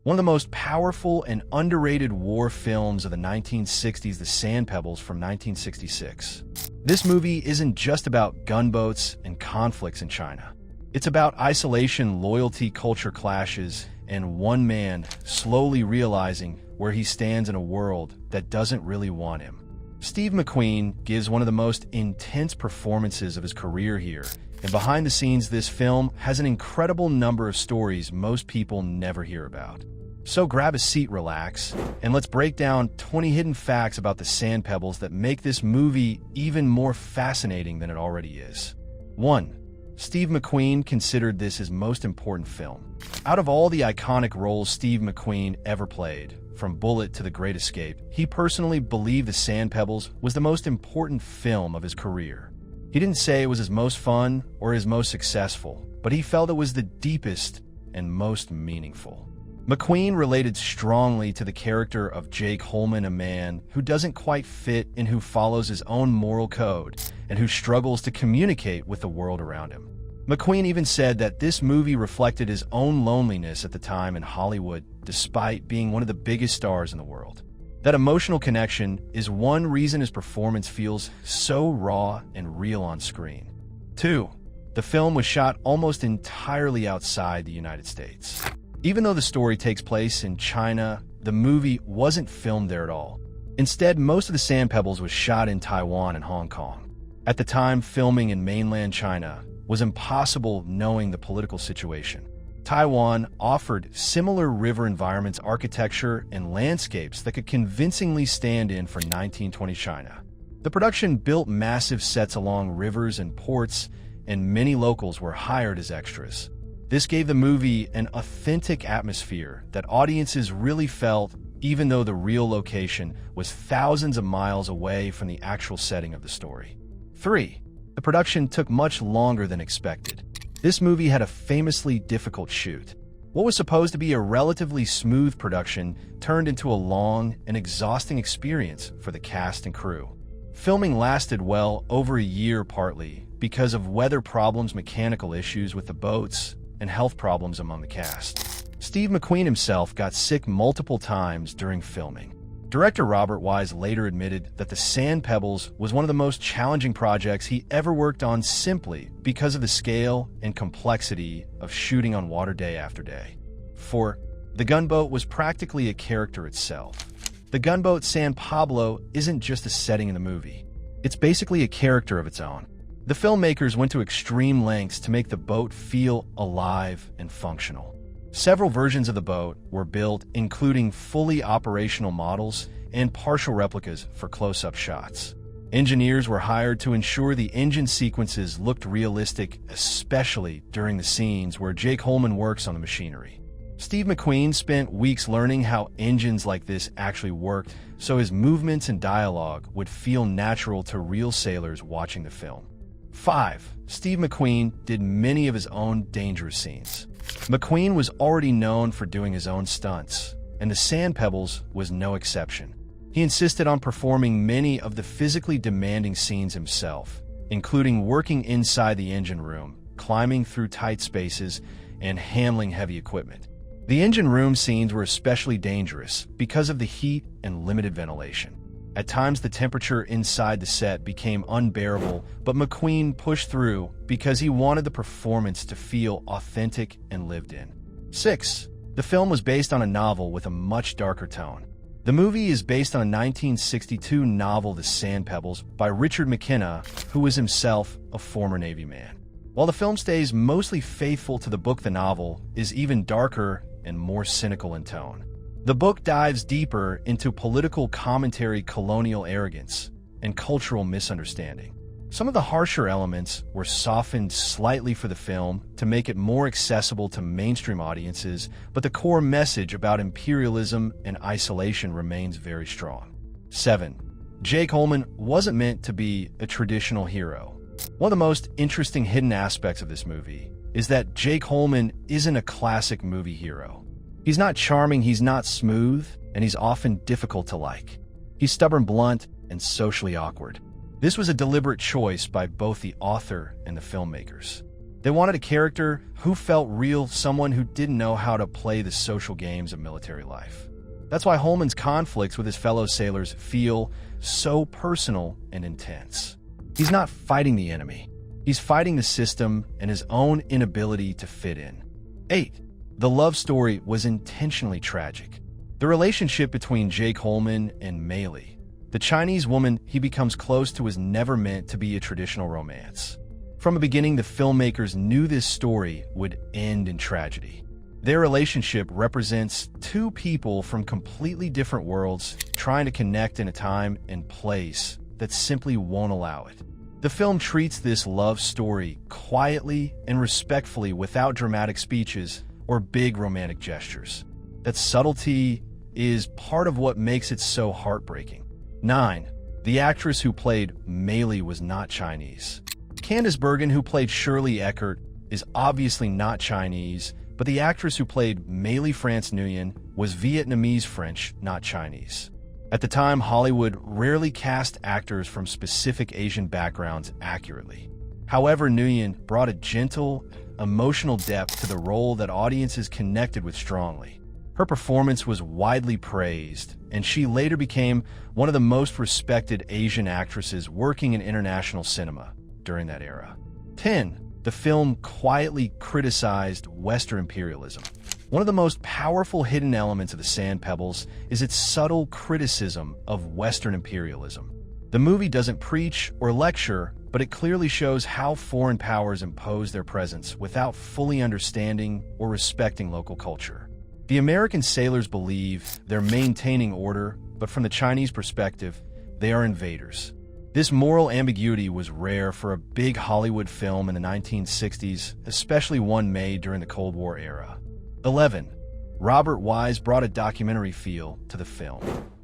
One of the most powerful and underrated war films of the 1960s, The Sand Pebbles from 1966. This movie isn't just about gunboats and conflicts in China. It's about isolation, loyalty, culture clashes, and one man slowly realizing where he stands in a world that doesn't really want him. Steve McQueen gives one of the most intense performances of his career here, and behind the scenes, this film has an incredible number of stories most people never hear about. So grab a seat, relax, and let's break down 20 hidden facts about the Sand Pebbles that make this movie even more fascinating than it already is. 1. Steve McQueen considered this his most important film. Out of all the iconic roles Steve McQueen ever played, from Bullet to The Great Escape, he personally believed The Sand Pebbles was the most important film of his career. He didn't say it was his most fun or his most successful, but he felt it was the deepest and most meaningful. McQueen related strongly to the character of Jake Holman, a man who doesn't quite fit and who follows his own moral code and who struggles to communicate with the world around him. McQueen even said that this movie reflected his own loneliness at the time in Hollywood, despite being one of the biggest stars in the world. That emotional connection is one reason his performance feels so raw and real on screen. 2. The film was shot almost entirely outside the United States. Even though the story takes place in China, the movie wasn't filmed there at all. Instead, most of the Sand Pebbles was shot in Taiwan and Hong Kong. At the time, filming in mainland China was impossible knowing the political situation. Taiwan offered similar river environments, architecture, and landscapes that could convincingly stand in for 1920 China. The production built massive sets along rivers and ports, and many locals were hired as extras. This gave the movie an authentic atmosphere that audiences really felt, even though the real location was thousands of miles away from the actual setting of the story. 3. The production took much longer than expected. This movie had a famously difficult shoot. What was supposed to be a relatively smooth production turned into a long and exhausting experience for the cast and crew. Filming lasted well over a year, partly because of weather problems, mechanical issues with the boats, and health problems among the cast. Steve McQueen himself got sick multiple times during filming. Director Robert Wise later admitted that The Sand Pebbles was one of the most challenging projects he ever worked on simply because of the scale and complexity of shooting on water day after day. 4. The gunboat was practically a character itself. The gunboat San Pablo isn't just a setting in the movie. It's basically a character of its own. The filmmakers went to extreme lengths to make the boat feel alive and functional. Several versions of the boat were built, including fully operational models and partial replicas for close-up shots. Engineers were hired to ensure the engine sequences looked realistic, especially during the scenes where Jake Holman works on the machinery. Steve McQueen spent weeks learning how engines like this actually worked, so his movements and dialogue would feel natural to real sailors watching the film. 5. Steve McQueen did many of his own dangerous scenes. McQueen was already known for doing his own stunts, and The Sand Pebbles was no exception. He insisted on performing many of the physically demanding scenes himself, including working inside the engine room, climbing through tight spaces, and handling heavy equipment. The engine room scenes were especially dangerous because of the heat and limited ventilation. At times, the temperature inside the set became unbearable, but McQueen pushed through because he wanted the performance to feel authentic and lived in. 6. The film was based on a novel with a much darker tone. The movie is based on a 1962 novel, The Sand Pebbles, by Richard McKenna, who was himself a former Navy man. While the film stays mostly faithful to the book, the novel is even darker and more cynical in tone. The book dives deeper into political commentary, colonial arrogance, and cultural misunderstanding. Some of the harsher elements were softened slightly for the film to make it more accessible to mainstream audiences, but the core message about imperialism and isolation remains very strong. 7. Jake Holman wasn't meant to be a traditional hero. One of the most interesting hidden aspects of this movie is that Jake Holman isn't a classic movie hero. He's not charming, he's not smooth, and he's often difficult to like. He's stubborn, blunt, and socially awkward. This was a deliberate choice by both the author and the filmmakers. They wanted a character who felt real, someone who didn't know how to play the social games of military life. That's why Holman's conflicts with his fellow sailors feel so personal and intense. He's not fighting the enemy. He's fighting the system and his own inability to fit in. 8. The love story was intentionally tragic. The relationship between Jake Holman and Mei Li, the Chinese woman he becomes close to, was never meant to be a traditional romance. From the beginning, the filmmakers knew this story would end in tragedy. Their relationship represents two people from completely different worlds trying to connect in a time and place that simply won't allow it. The film treats this love story quietly and respectfully, without dramatic speeches or big romantic gestures. That subtlety is part of what makes it so heartbreaking. 9. The actress who played Mei Li was not Chinese. Candice Bergen, who played Shirley Eckert, is obviously not Chinese, but the actress who played Mei Li France Nguyen was Vietnamese French, not Chinese. At the time, Hollywood rarely cast actors from specific Asian backgrounds accurately. However, Nguyen brought a gentle, emotional depth to the role that audiences connected with strongly. Her performance was widely praised, and she later became one of the most respected Asian actresses working in international cinema during that era. 10. The film quietly criticized Western imperialism. One of the most powerful hidden elements of the Sand Pebbles is its subtle criticism of Western imperialism. The movie doesn't preach or lecture, but it clearly shows how foreign powers impose their presence without fully understanding or respecting local culture. The American sailors believe they're maintaining order, but from the Chinese perspective, they are invaders. This moral ambiguity was rare for a big Hollywood film in the 1960s, especially one made during the Cold War era. 11. Robert Wise brought a documentary feel to the film.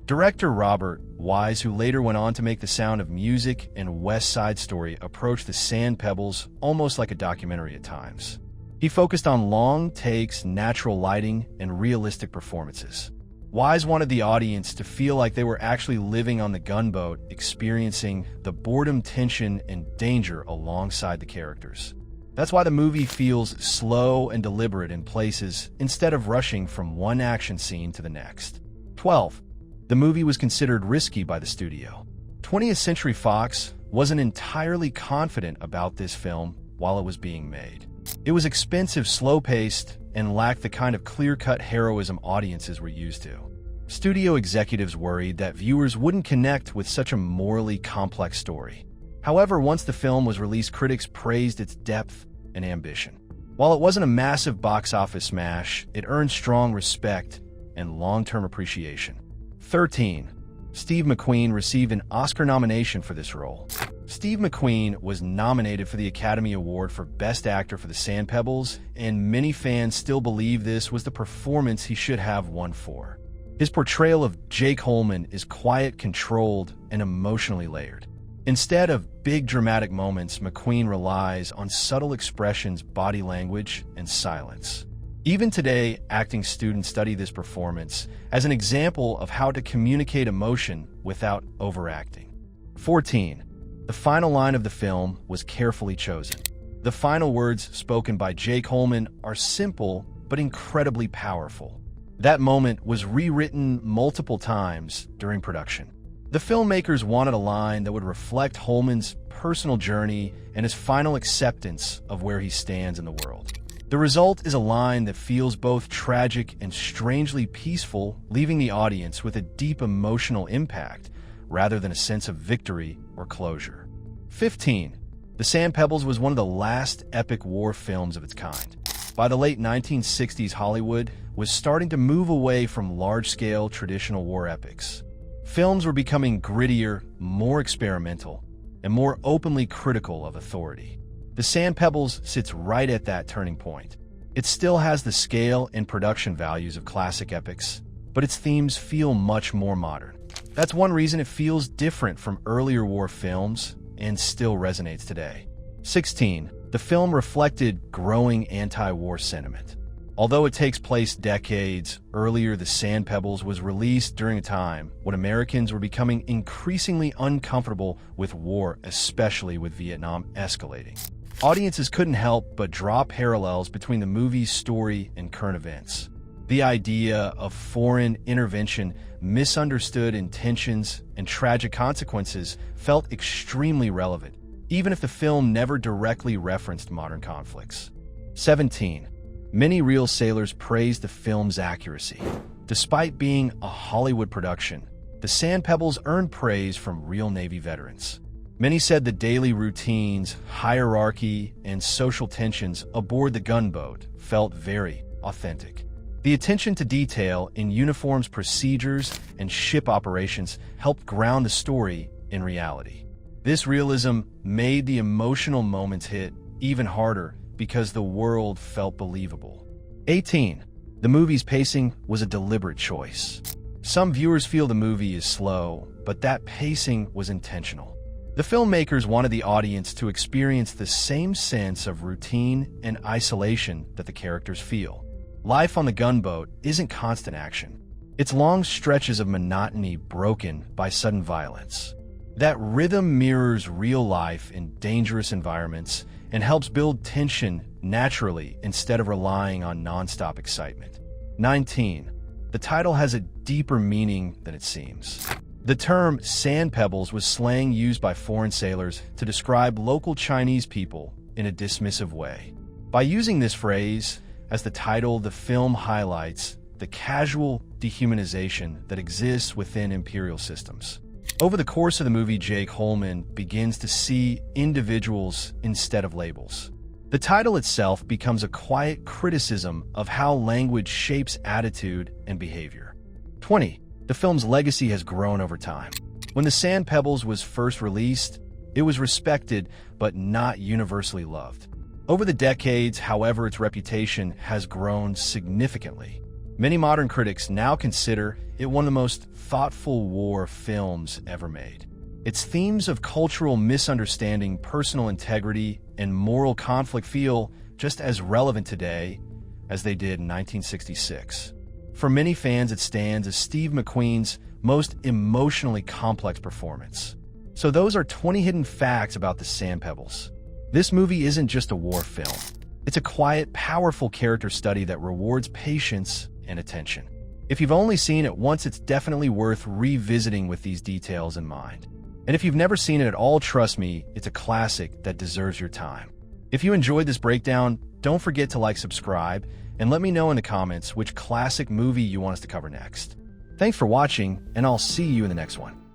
Director Robert Wise, who later went on to make The Sound of Music and West Side Story, approached the Sand Pebbles almost like a documentary at times. He focused on long takes, natural lighting, and realistic performances. Wise wanted the audience to feel like they were actually living on the gunboat, experiencing the boredom, tension, and danger alongside the characters. That's why the movie feels slow and deliberate in places, instead of rushing from one action scene to the next. 12. The movie was considered risky by the studio. 20th Century Fox wasn't entirely confident about this film while it was being made. It was expensive, slow-paced, and lacked the kind of clear-cut heroism audiences were used to. Studio executives worried that viewers wouldn't connect with such a morally complex story. However, once the film was released, critics praised its depth and ambition. While it wasn't a massive box office smash, it earned strong respect and long-term appreciation. 13. Steve McQueen received an Oscar nomination for this role. Steve McQueen was nominated for the Academy Award for Best Actor for The Sand Pebbles, and many fans still believe this was the performance he should have won for. His portrayal of Jake Holman is quiet, controlled, and emotionally layered. Instead of big dramatic moments, McQueen relies on subtle expressions, body language, and silence. Even today, acting students study this performance as an example of how to communicate emotion without overacting. 14. The final line of the film was carefully chosen. The final words spoken by Jake Holman are simple but incredibly powerful. That moment was rewritten multiple times during production. The filmmakers wanted a line that would reflect Holman's personal journey and his final acceptance of where he stands in the world. The result is a line that feels both tragic and strangely peaceful, leaving the audience with a deep emotional impact rather than a sense of victory or closure. 15. The Sand Pebbles was one of the last epic war films of its kind. By the late 1960s, Hollywood was starting to move away from large-scale traditional war epics. Films were becoming grittier, more experimental, and more openly critical of authority. The Sand Pebbles sits right at that turning point. It still has the scale and production values of classic epics, but its themes feel much more modern. That's one reason it feels different from earlier war films and still resonates today. 16. The film reflected growing anti-war sentiment. Although it takes place decades earlier, The Sand Pebbles was released during a time when Americans were becoming increasingly uncomfortable with war, especially with Vietnam escalating. Audiences couldn't help but draw parallels between the movie's story and current events. The idea of foreign intervention, misunderstood intentions, and tragic consequences felt extremely relevant, even if the film never directly referenced modern conflicts. 17. Many real sailors praised the film's accuracy. Despite being a Hollywood production, the Sand Pebbles earned praise from real Navy veterans. Many said the daily routines, hierarchy, and social tensions aboard the gunboat felt very authentic. The attention to detail in uniforms, procedures, and ship operations helped ground the story in reality. This realism made the emotional moments hit even harder because the world felt believable. 18. The movie's pacing was a deliberate choice. Some viewers feel the movie is slow, but that pacing was intentional. The filmmakers wanted the audience to experience the same sense of routine and isolation that the characters feel. Life on the gunboat isn't constant action. It's long stretches of monotony broken by sudden violence. That rhythm mirrors real life in dangerous environments and helps build tension naturally instead of relying on nonstop excitement. 19. The title has a deeper meaning than it seems. The term Sand Pebbles was slang used by foreign sailors to describe local Chinese people in a dismissive way. By using this phrase as the title, the film highlights the casual dehumanization that exists within imperial systems. Over the course of the movie, Jake Holman begins to see individuals instead of labels. The title itself becomes a quiet criticism of how language shapes attitude and behavior. 20. The film's legacy has grown over time. When The Sand Pebbles was first released, it was respected but not universally loved. Over the decades, however, its reputation has grown significantly. Many modern critics now consider it one of the most thoughtful war films ever made. Its themes of cultural misunderstanding, personal integrity, and moral conflict feel just as relevant today as they did in 1966. For many fans, it stands as Steve McQueen's most emotionally complex performance. So those are 20 hidden facts about The Sand Pebbles. This movie isn't just a war film. It's a quiet, powerful character study that rewards patience and attention. If you've only seen it once, it's definitely worth revisiting with these details in mind. And if you've never seen it at all, trust me, it's a classic that deserves your time. If you enjoyed this breakdown, don't forget to subscribe, and let me know in the comments which classic movie you want us to cover next. Thanks for watching, and I'll see you in the next one.